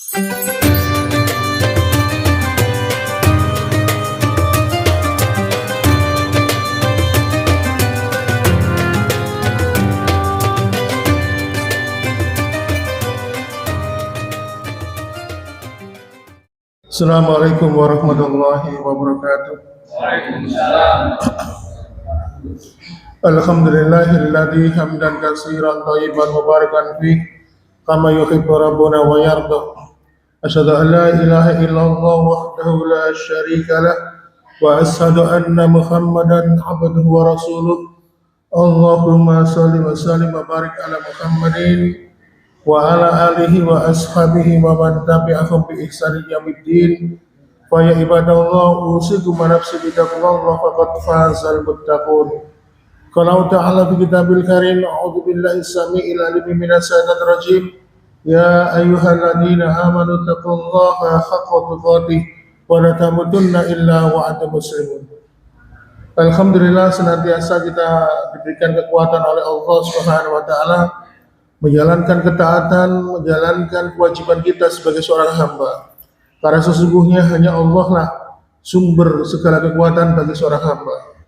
Assalamualaikum warahmatullahi wabarakatuh. Waalaikumsalam. Alhamdulillahilladzi hamdan katsiran thayyiban mubarakan fih kama yuhibbu rabbuna wa yarda. Asyhadu an la ilaha illallah wahdahu la syarika lah wa asyhadu anna Muhammadan abduhu wa rasuluh. Allahumma shalli wa sallim wa barik ala Muhammadin wa ala alihi wa ashabihi wa man tabi'ahum bi ihsanin yaumiddin. Fa ya ibadallah usikum wa nafsi bi taqwallah faqad fazal muttaqun. Qala ta'ala fi kitabil karim a'udzu billahi samii'il 'alim minas syaitonir rajim. Ya ayyuhalladzina amanu taqullaha haqqa tuqatih wa la tamutunna illa wa antum muslimun. Alhamdulillah senantiasa kita diberikan kekuatan oleh Allah Subhanahu wa taala menjalankan ketaatan, menjalankan kewajiban kita sebagai seorang hamba. Karena sesungguhnya hanya Allah lah sumber segala kekuatan bagi seorang hamba.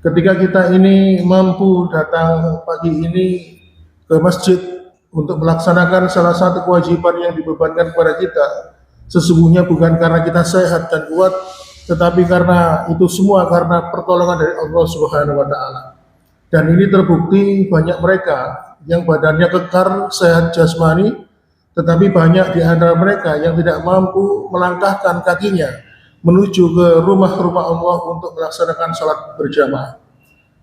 Ketika kita ini mampu datang pagi ini ke masjid untuk melaksanakan salah satu kewajiban yang dibebankan kepada kita, sesungguhnya bukan karena kita sehat dan kuat, tetapi karena itu semua karena pertolongan dari Allah Subhanahu wa taala. Dan ini terbukti banyak mereka yang badannya kekar, sehat jasmani, tetapi banyak di antara mereka yang tidak mampu melangkahkan kakinya menuju ke rumah-rumah Allah untuk melaksanakan sholat berjamaah.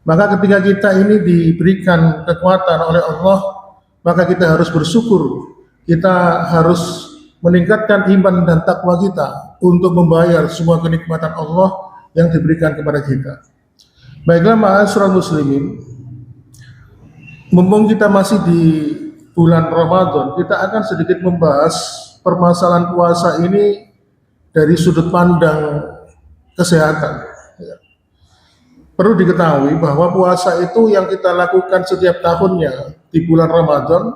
Maka ketika kita ini diberikan kekuatan oleh Allah, maka kita harus bersyukur, kita harus meningkatkan iman dan takwa kita untuk membayar semua kenikmatan Allah yang diberikan kepada kita. Baiklah ma'asyiral muslimin, mumpung kita masih di bulan Ramadan, kita akan sedikit membahas permasalahan puasa ini dari sudut pandang kesehatan. Perlu diketahui bahwa puasa itu yang kita lakukan setiap tahunnya di bulan Ramadan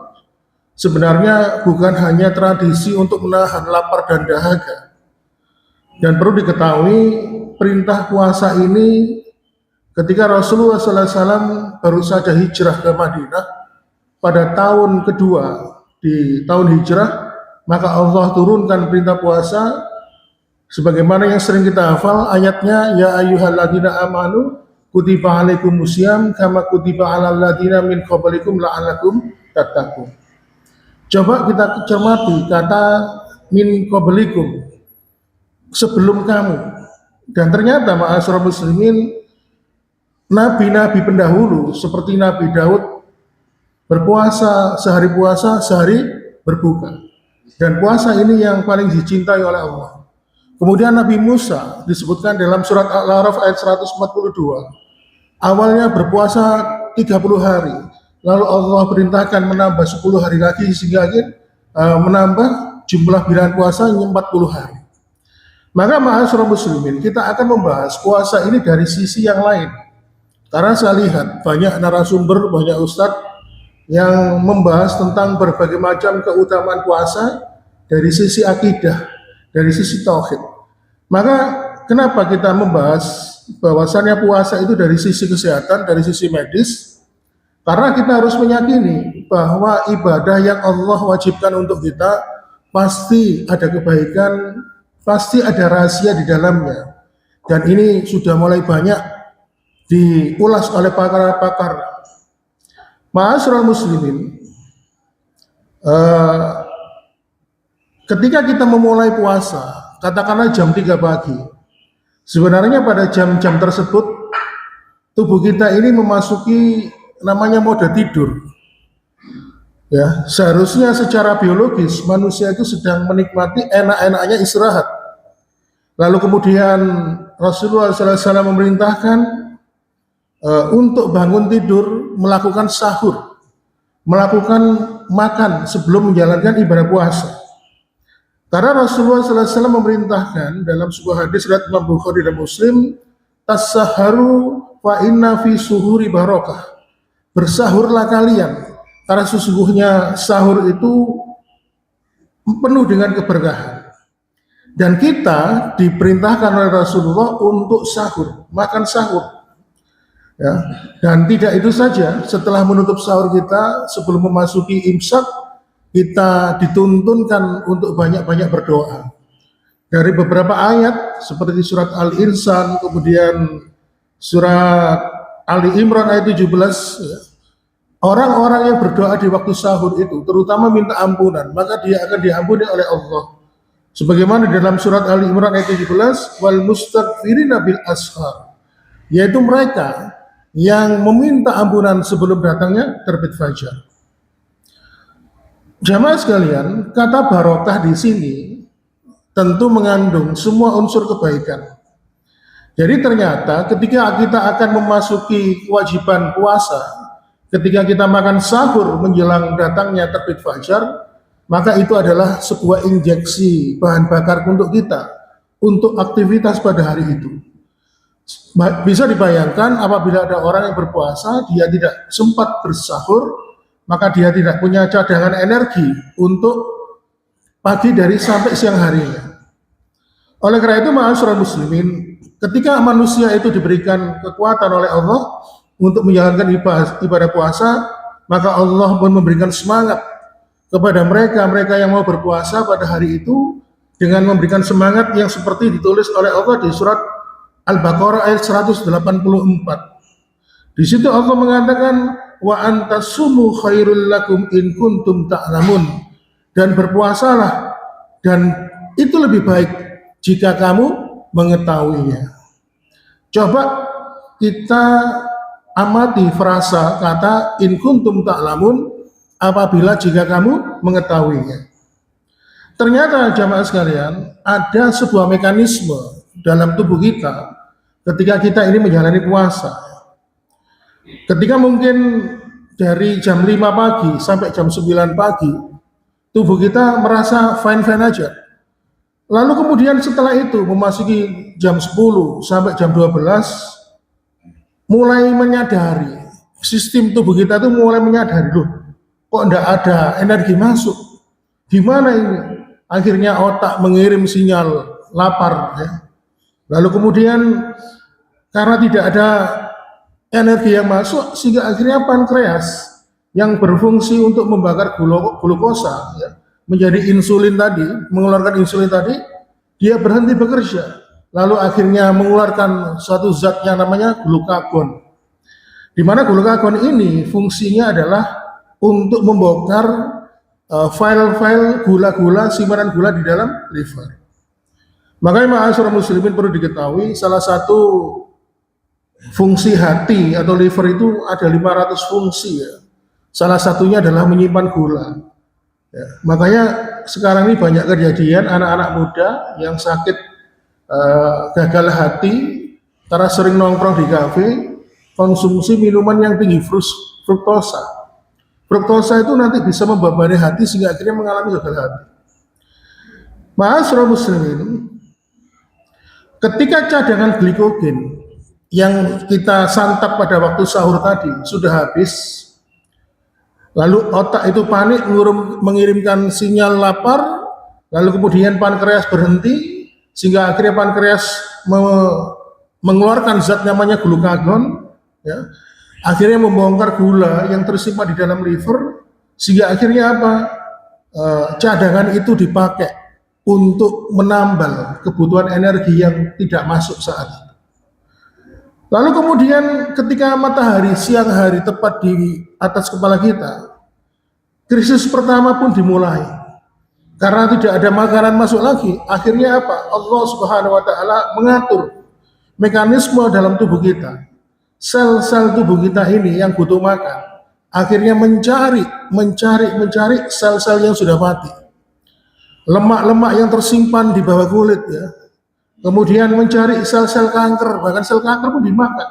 sebenarnya bukan hanya tradisi untuk menahan lapar dan dahaga. Dan perlu diketahui perintah puasa ini ketika Rasulullah SAW baru saja hijrah ke Madinah pada tahun kedua di tahun hijrah, maka Allah turunkan perintah puasa sebagaimana yang sering kita hafal ayatnya, ya ayyuhalladzina amanu kutiba alaikumusiyam kama kutiba alal ladzina min qablikum la'allakum tattaqun. Coba kita cermati kata min qablikum, sebelum kamu. Dan ternyata ma'asyiral muslimin, nabi-nabi pendahulu seperti Nabi Daud berpuasa sehari berbuka. Dan puasa ini yang paling dicintai oleh Allah. Kemudian Nabi Musa disebutkan dalam surat Al-A'raf ayat 142. Awalnya berpuasa 30 hari. Lalu Allah perintahkan menambah 10 hari lagi sehingga menambah jumlah bilangan puasa 40 hari. Maka ma'asyiral muslimin, kita akan membahas puasa ini dari sisi yang lain. Karena saya lihat banyak narasumber, banyak ustadz yang membahas tentang berbagai macam keutamaan puasa dari sisi akidah, dari sisi tauhid. Maka kenapa kita membahas bahwasannya puasa itu dari sisi kesehatan, dari sisi medis? Karena kita harus meyakini bahwa ibadah yang Allah wajibkan untuk kita pasti ada kebaikan, pasti ada rahasia di dalamnya. Dan ini sudah mulai banyak diulas oleh pakar-pakar. Ma'asyiral muslimin, ketika kita memulai puasa, katakanlah jam 3 pagi, sebenarnya pada jam-jam tersebut tubuh kita ini memasuki namanya mode tidur. Ya, seharusnya secara biologis manusia itu sedang menikmati enak-enaknya istirahat. Lalu kemudian Rasulullah SAW memerintahkan untuk bangun tidur, melakukan sahur, melakukan makan sebelum menjalankan ibadah puasa. Karena Rasulullah SAW memerintahkan dalam sebuah hadis riwayat Imam Bukhari dan Muslim, tassaharu fa inna fi suhuri barakah. Bersahurlah kalian, karena sesungguhnya sahur itu penuh dengan keberkahan. Dan kita diperintahkan oleh Rasulullah untuk sahur, makan sahur. Ya. Dan tidak itu saja, setelah menutup sahur kita, sebelum memasuki imsak, kita dituntunkan untuk banyak-banyak berdoa. Dari beberapa ayat seperti surat Al-Insan, kemudian surat Ali Imran ayat 17, ya, orang-orang yang berdoa di waktu sahur itu terutama minta ampunan, maka dia akan diampuni oleh Allah. Sebagaimana di dalam surat Ali Imran ayat 17, wal mustaghfirina bil ashar, yaitu mereka yang meminta ampunan sebelum datangnya terbit fajar. Jamaah sekalian, kata barokah di sini tentu mengandung semua unsur kebaikan. Jadi ternyata ketika kita akan memasuki kewajiban puasa, ketika kita makan sahur menjelang datangnya terbit fajar, maka itu adalah sebuah injeksi bahan bakar untuk kita, untuk aktivitas pada hari itu. Bisa dibayangkan apabila ada orang yang berpuasa, dia tidak sempat bersahur, maka dia tidak punya cadangan energi untuk pagi dari sampai siang harinya. Oleh karena itu, ma'asyiral muslimin, ketika manusia itu diberikan kekuatan oleh Allah untuk menjalankan ibadah puasa, maka Allah pun memberikan semangat kepada mereka yang mau berpuasa pada hari itu dengan memberikan semangat yang seperti ditulis oleh Allah di surat Al-Baqarah ayat 184. Di situ Allah mengatakan wa antasumu khairul lakum in kuntum ta'lamun, dan berpuasalah dan itu lebih baik jika kamu mengetahuinya. Coba kita amati frasa kata in kuntum ta'lamun, apabila jika kamu mengetahuinya. Ternyata jamaah sekalian, ada sebuah mekanisme dalam tubuh kita ketika kita ini menjalani puasa. Ketika mungkin dari jam 5 pagi sampai jam 9 pagi, tubuh kita merasa fine-fine aja. Lalu kemudian setelah itu memasuki jam 10 sampai jam 12, mulai menyadari, sistem tubuh kita itu mulai menyadari, loh, kok enggak ada energi masuk? Gimana ini? Akhirnya otak mengirim sinyal lapar, ya. Lalu kemudian karena tidak ada energi yang masuk, sehingga akhirnya pankreas yang berfungsi untuk membakar glukosa, ya, menjadi insulin tadi, mengeluarkan insulin tadi, dia berhenti bekerja. Lalu akhirnya mengeluarkan suatu zat yang namanya glukagon. Di mana glukagon ini fungsinya adalah untuk membongkar file-file gula-gula, simpanan gula di dalam liver. Makanya ma'asyiral muslimin perlu diketahui, salah satu fungsi hati atau liver itu ada 500 fungsi, ya. Salah satunya adalah menyimpan gula. Ya, makanya sekarang ini banyak kejadian anak-anak muda yang sakit gagal hati karena sering nongkrong di kafe, konsumsi minuman yang tinggi fruktosa. Fruktosa itu nanti bisa membebani hati sehingga akhirnya mengalami gagal hati. Ma'asyiral muslimin, ketika cadangan glikogen yang kita santap pada waktu sahur tadi sudah habis, lalu otak itu panik mengirimkan sinyal lapar, lalu kemudian pankreas berhenti, sehingga akhirnya pankreas mengeluarkan zat namanya glukagon, ya, akhirnya membongkar gula yang tersimpan di dalam liver, sehingga akhirnya apa? Cadangan itu dipakai untuk menambal kebutuhan energi yang tidak masuk saat itu. Lalu kemudian ketika matahari siang hari tepat di atas kepala kita, krisis pertama pun dimulai. Karena tidak ada makanan masuk lagi, akhirnya apa? Allah Subhanahu wa taala mengatur mekanisme dalam tubuh kita. Sel-sel tubuh kita ini yang butuh makan, akhirnya mencari sel-sel yang sudah mati. Lemak-lemak yang tersimpan di bawah kulit, ya. Kemudian mencari sel-sel kanker, bahkan sel kanker pun dimakan.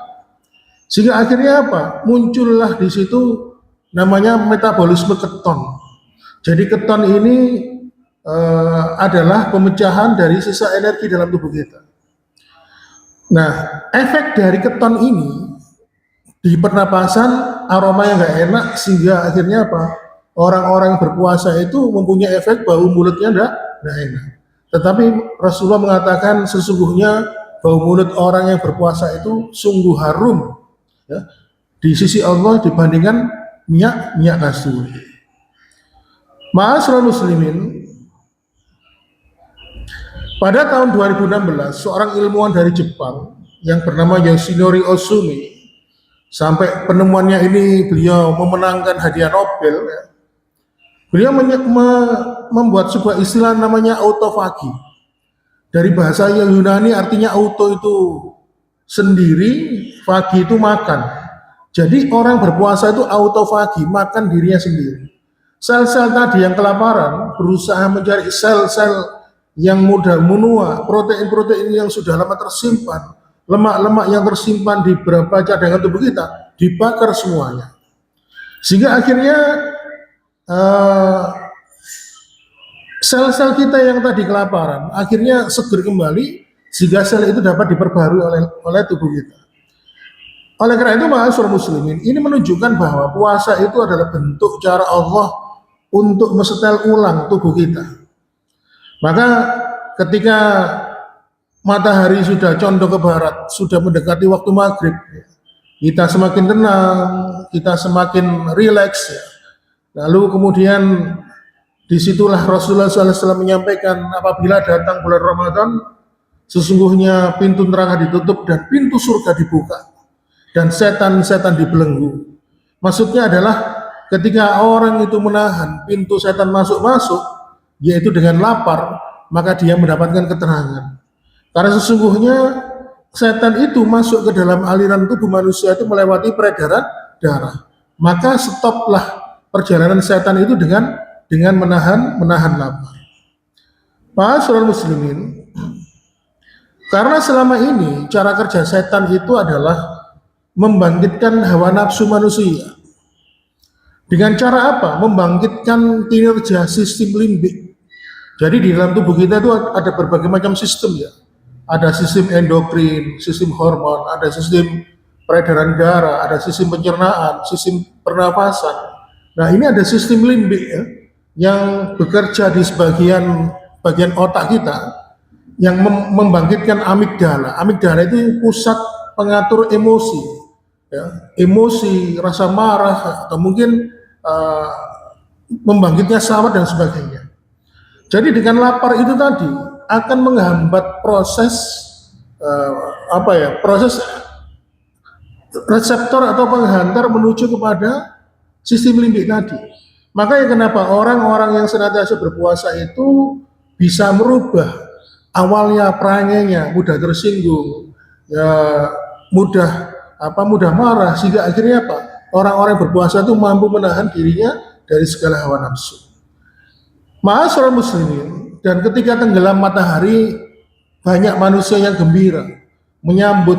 Sehingga akhirnya apa? Muncullah di situ namanya metabolisme keton. Jadi keton ini adalah pemecahan dari sisa energi dalam tubuh kita. Nah, efek dari keton ini di pernapasan aroma yang nggak enak, sehingga akhirnya apa? orang-orang yang berpuasa itu mempunyai efek bau mulutnya enggak enak. Tetapi Rasulullah mengatakan sesungguhnya bau mulut orang yang berpuasa itu sungguh harum, ya, di sisi Allah dibandingkan minyak kasturi. Ma'asyiral muslimin, pada tahun 2016 seorang ilmuwan dari Jepang yang bernama Yoshinori Ohsumi, sampai penemuannya ini beliau memenangkan hadiah Nobel, ya. Beliau membuat sebuah istilah namanya autofagi. Dari bahasa Yunani artinya auto itu sendiri, fagi itu makan. Jadi orang berpuasa itu autofagi, makan dirinya sendiri. Sel-sel tadi yang kelaparan berusaha mencari sel-sel yang mudah menua, protein-protein yang sudah lama tersimpan, lemak-lemak yang tersimpan di beberapa cadangan tubuh kita dibakar semuanya. Sehingga akhirnya sel-sel kita yang tadi kelaparan akhirnya seger kembali sehingga sel itu dapat diperbarui oleh tubuh kita. Oleh karena itu ma'asyiral muslimin, ini menunjukkan bahwa puasa itu adalah bentuk cara Allah untuk mensetel ulang tubuh kita. Maka ketika matahari sudah condong ke barat, sudah mendekati waktu maghrib, kita semakin tenang, kita semakin rileks, ya. Lalu kemudian disitulah Rasulullah SAW menyampaikan apabila datang bulan Ramadan, sesungguhnya pintu neraka ditutup dan pintu surga dibuka dan setan-setan dibelenggu. Maksudnya adalah ketika orang itu menahan pintu setan masuk-masuk, yaitu dengan lapar, maka dia mendapatkan ketenangan. Karena sesungguhnya setan itu masuk ke dalam aliran tubuh manusia itu melewati peredaran darah. Maka stoplah perjalanan setan itu dengan menahan lapar. Ma'asyiral muslimin, karena selama ini cara kerja setan itu adalah membangkitkan hawa nafsu manusia. Dengan cara apa? Membangkitkan kinerja sistem limbik. Jadi di dalam tubuh kita itu ada berbagai macam sistem, ya. Ada sistem endokrin, sistem hormon, ada sistem peredaran darah, ada sistem pencernaan, sistem pernafasan. Nah, ini ada sistem limbik, ya, yang bekerja di bagian otak kita yang membangkitkan amigdala. Amigdala itu pusat pengatur emosi, ya, emosi, rasa marah, atau mungkin membangkitnya syahwat dan sebagainya. Jadi dengan lapar itu tadi akan menghambat proses proses reseptor atau penghantar menuju kepada sistem limbik tadi. Makanya kenapa orang-orang yang senantiasa berpuasa itu bisa merubah awalnya perangainya, mudah tersinggung, ya, mudah marah, sehingga akhirnya apa? Orang-orang yang berpuasa itu mampu menahan dirinya dari segala hawa nafsu. Ma'asyiral muslimin, dan ketika tenggelam matahari banyak manusia yang gembira menyambut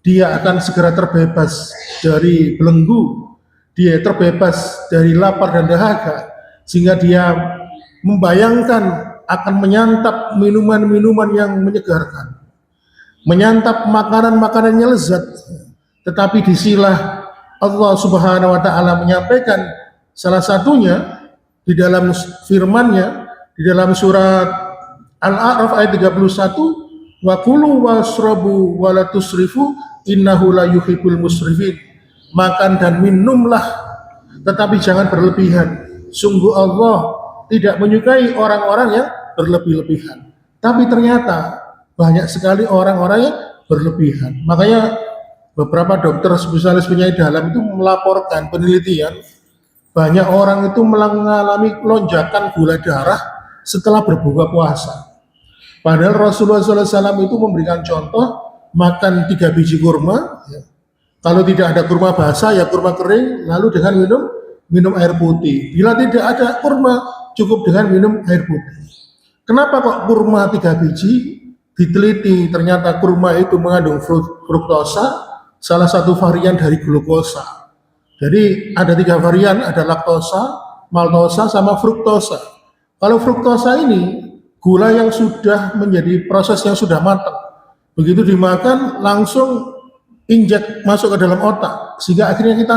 dia akan segera terbebas dari belenggu, dia terbebas dari lapar dan dahaga, sehingga dia membayangkan akan menyantap minuman-minuman yang menyegarkan, menyantap makanan-makanan yang lezat. Tetapi disilah Allah Subhanahu wa taala menyampaikan salah satunya di dalam firman-Nya di dalam surat Al-A'raf ayat 31, wa kulu wasrabu wa la tusrifu innahu la yuhibbul musrifin. Makan dan minumlah tetapi jangan berlebihan. Sungguh Allah tidak menyukai orang-orang yang berlebih-lebihan. Tapi ternyata banyak sekali orang-orang yang berlebihan. Makanya beberapa dokter spesialis penyakit dalam itu melaporkan penelitian banyak orang itu mengalami lonjakan gula darah setelah berbuka puasa. Padahal Rasulullah SAW itu memberikan contoh makan 3 biji kurma, ya. Kalau tidak ada kurma basah ya kurma kering, lalu dengan minum air putih. Bila tidak ada kurma, cukup dengan minum air putih. Kenapa kok kurma 3 biji? Diteliti ternyata kurma itu mengandung fruktosa, salah satu varian dari glukosa. Jadi ada 3 varian, ada laktosa, maltosa, sama fruktosa. Kalau fruktosa ini gula yang sudah menjadi proses yang sudah matang. Begitu dimakan langsung injek masuk ke dalam otak sehingga akhirnya kita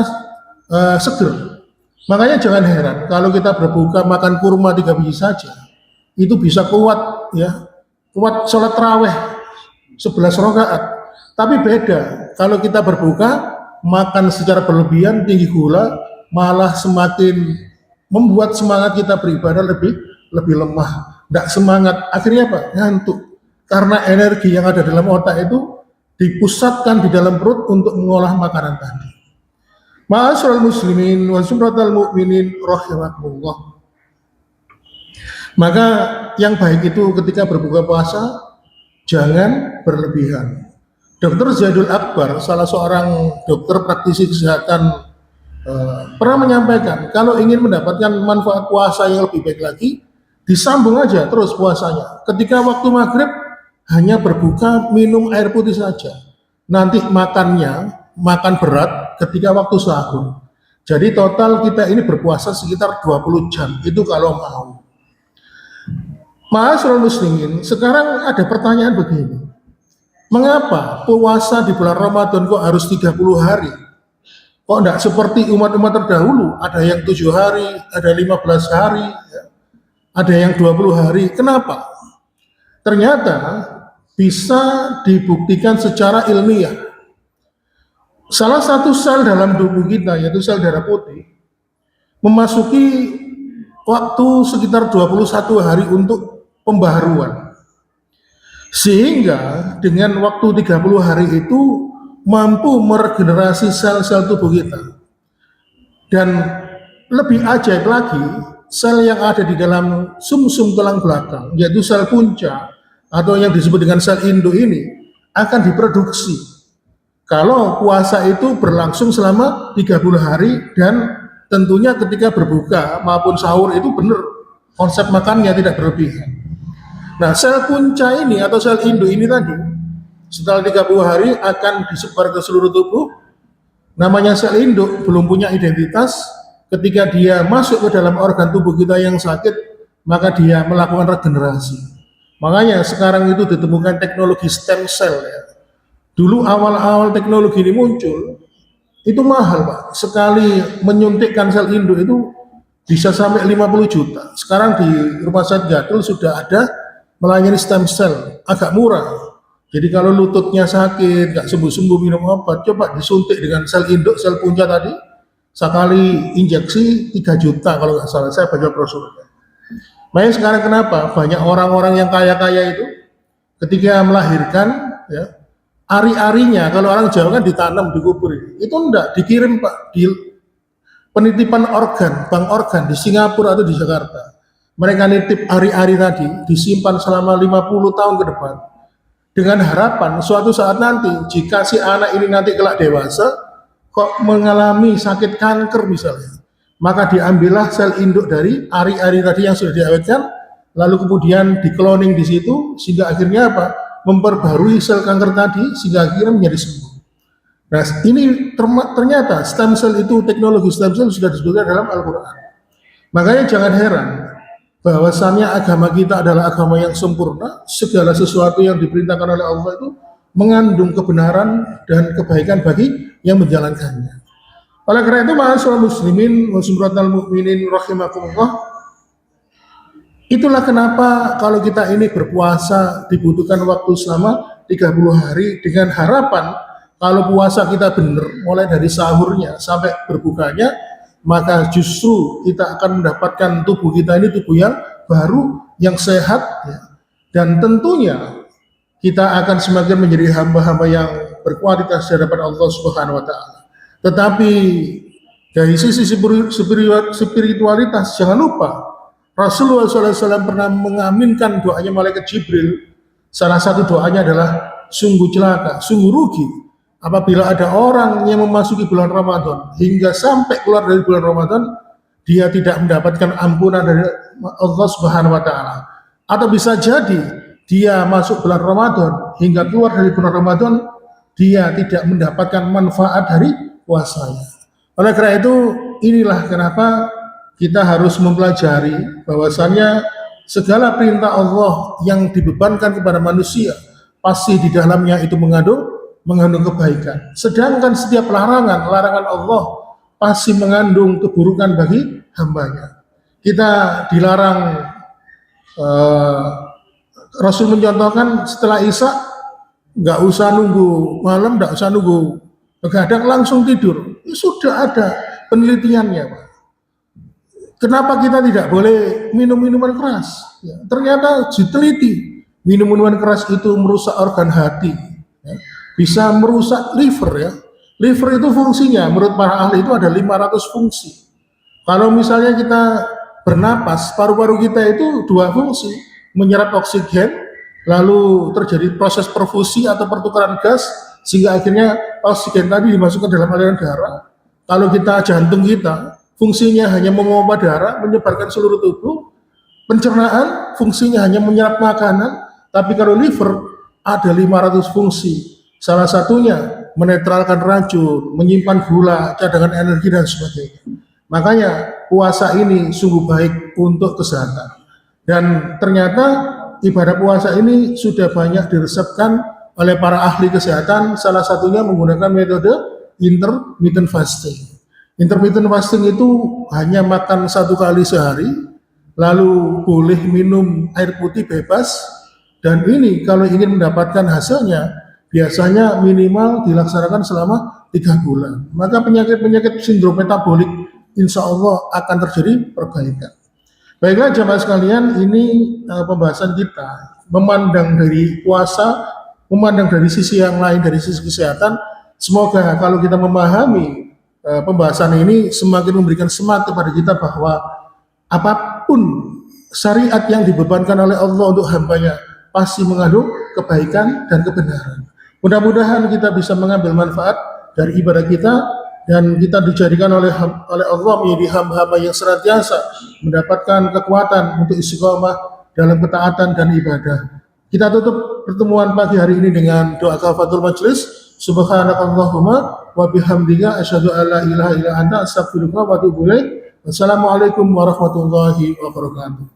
seger. Makanya jangan heran kalau kita berbuka makan kurma 3 biji saja, itu bisa kuat ya, kuat sholat taraweh 11 rakaat. Tapi beda kalau kita berbuka makan secara berlebihan tinggi gula, malah semakin membuat semangat kita beribadah lebih lemah, tidak semangat. Akhirnya apa? Ngantuk. Karena energi yang ada dalam otak itu dipusatkan di dalam perut untuk mengolah makanan tadi. Ma'asyiral muslimin wa sumratal mu'minin rahimakumullah. Maka yang baik itu ketika berbuka puasa jangan berlebihan. Dr. Zaidul Akbar, salah seorang dokter praktisi kesehatan, pernah menyampaikan kalau ingin mendapatkan manfaat puasa yang lebih baik lagi, disambung aja terus puasanya. Ketika waktu maghrib hanya berbuka minum air putih saja. Nanti makan berat ketika waktu sahur. Jadi total kita ini berpuasa sekitar 20 jam. Itu kalau mau. Ma'asyiral muslimin, sekarang ada pertanyaan begini. Mengapa puasa di bulan Ramadan kok harus 30 hari? Kok enggak seperti umat-umat terdahulu, ada yang 7 hari, ada 15 hari, ada yang 20 hari. Kenapa? Ternyata bisa dibuktikan secara ilmiah. Salah satu sel dalam tubuh kita, yaitu sel darah putih, memasuki waktu sekitar 21 hari untuk pembaharuan. Sehingga dengan waktu 30 hari itu mampu meregenerasi sel-sel tubuh kita. Dan lebih ajaib lagi, sel yang ada di dalam sumsum tulang belakang, yaitu sel punca atau yang disebut dengan sel induk ini akan diproduksi kalau puasa itu berlangsung selama 30 hari, dan tentunya ketika berbuka maupun sahur itu benar konsep makannya tidak berlebihan. Nah, sel punca ini atau sel induk ini tadi setelah 30 hari akan disebar ke seluruh tubuh. Namanya sel induk, belum punya identitas. Ketika dia masuk ke dalam organ tubuh kita yang sakit, maka dia melakukan regenerasi. Makanya sekarang itu ditemukan teknologi stem cell ya. Dulu awal-awal teknologi ini muncul, itu mahal Pak. Sekali menyuntikkan sel induk itu bisa sampai 50 juta. Sekarang di Rumah Sakit Gadul sudah ada melayani stem cell, agak murah. Jadi kalau lututnya sakit, nggak sembuh-sembuh minum obat, coba disuntik dengan sel induk, sel punca tadi, sekali injeksi 3 juta kalau nggak salah, saya baca brosurnya. Makanya sekarang kenapa banyak orang-orang yang kaya-kaya itu ketika melahirkan, ya, ari-arinya, kalau orang Jawa kan ditanam, dikubur, itu enggak, dikirim Pak, di penitipan organ, bank organ di Singapura atau di Jakarta. Mereka nitip ari-ari tadi, disimpan selama 50 tahun ke depan, dengan harapan suatu saat nanti, jika si anak ini nanti kelak dewasa, kok mengalami sakit kanker misalnya, maka diambillah sel induk dari ari-ari tadi yang sudah diawetkan, lalu kemudian dikloning di situ, sehingga akhirnya apa? Memperbarui sel kanker tadi, sehingga akhirnya menjadi sembuh. Nah, ini ternyata stem cell itu, teknologi stem cell sudah disebutkan dalam Al-Quran. Makanya jangan heran bahwasannya agama kita adalah agama yang sempurna. Segala sesuatu yang diperintahkan oleh Allah itu mengandung kebenaran dan kebaikan bagi yang menjalankannya. Oleh karena itu, ma'asyiral muslimin wa sumratal mu'minin rahimakumullah, itulah kenapa kalau kita ini berpuasa dibutuhkan waktu selama 30 hari dengan harapan kalau puasa kita benar mulai dari sahurnya sampai berbukanya, maka justru kita akan mendapatkan tubuh kita ini tubuh yang baru, yang sehat, ya. Dan tentunya kita akan semakin menjadi hamba-hamba yang berkualitas di hadapan Allah Subhanahu wa taala. Tetapi dari sisi spiritualitas, jangan lupa Rasulullah SAW pernah mengaminkan doanya malaikat Jibril. Salah satu doanya adalah sungguh celaka, sungguh rugi apabila ada orang yang memasuki bulan Ramadan hingga sampai keluar dari bulan Ramadan, dia tidak mendapatkan ampunan dari Allah Subhanahu wa taala. Atau bisa jadi dia masuk bulan Ramadan hingga keluar dari bulan Ramadan, dia tidak mendapatkan manfaat dari puasanya. Oleh karena itu, inilah kenapa kita harus mempelajari bahwasannya segala perintah Allah yang dibebankan kepada manusia pasti di dalamnya itu mengandung kebaikan. Sedangkan setiap larangan Allah pasti mengandung keburukan bagi hambanya. Kita dilarang, eh, Rasul mencontohkan setelah Isya nggak usah nunggu malam, nggak usah nunggu begadang, langsung tidur. Ini sudah ada penelitiannya, Pak. Kenapa kita tidak boleh minum minuman keras? Ya, ternyata diteliti, minum minuman keras itu merusak organ hati, ya, bisa merusak liver ya. Liver itu fungsinya, menurut para ahli itu ada 500 fungsi. Kalau misalnya kita bernapas, paru-paru kita itu dua fungsi, menyerap oksigen, lalu terjadi proses perfusi atau pertukaran gas, sehingga akhirnya oksigen tadi dimasukkan dalam aliran darah. Kalau kita jantung kita, fungsinya hanya memompa darah, menyebarkan seluruh tubuh. Pencernaan, fungsinya hanya menyerap makanan. Tapi kalau liver, ada 500 fungsi. Salah satunya, menetralkan racun, menyimpan gula, cadangan energi, dan sebagainya. Makanya, puasa ini sungguh baik untuk kesehatan. Dan ternyata, ibadah puasa ini sudah banyak diresepkan oleh para ahli kesehatan. Salah satunya menggunakan metode intermittent fasting. Intermittent fasting itu hanya makan 1 kali sehari, lalu boleh minum air putih bebas, dan ini kalau ingin mendapatkan hasilnya, biasanya minimal dilaksanakan selama 3 bulan. Maka penyakit-penyakit sindrom metabolik insya Allah akan terjadi perbaikan. Baiklah jamaah sekalian, ini pembahasan kita, memandang dari puasa, memandang dari sisi yang lain, dari sisi kesehatan. Semoga kalau kita memahami pembahasan ini semakin memberikan semangat kepada kita bahwa apapun syariat yang dibebankan oleh Allah untuk hambanya pasti mengandung kebaikan dan kebenaran. Mudah-mudahan kita bisa mengambil manfaat dari ibadah kita dan kita dijadikan oleh Allah menjadi hamba-hamba yang senantiasa mendapatkan kekuatan untuk istiqomah dalam ketaatan dan ibadah. Kita tutup pertemuan pagi hari ini dengan doa kafatul majlis. Subhanakallahumma wa bihamdika asyhadu an la ilaha illa anta astaghfiruka wa atubu ilaik. Wassalamualaikum warahmatullahi wabarakatuh.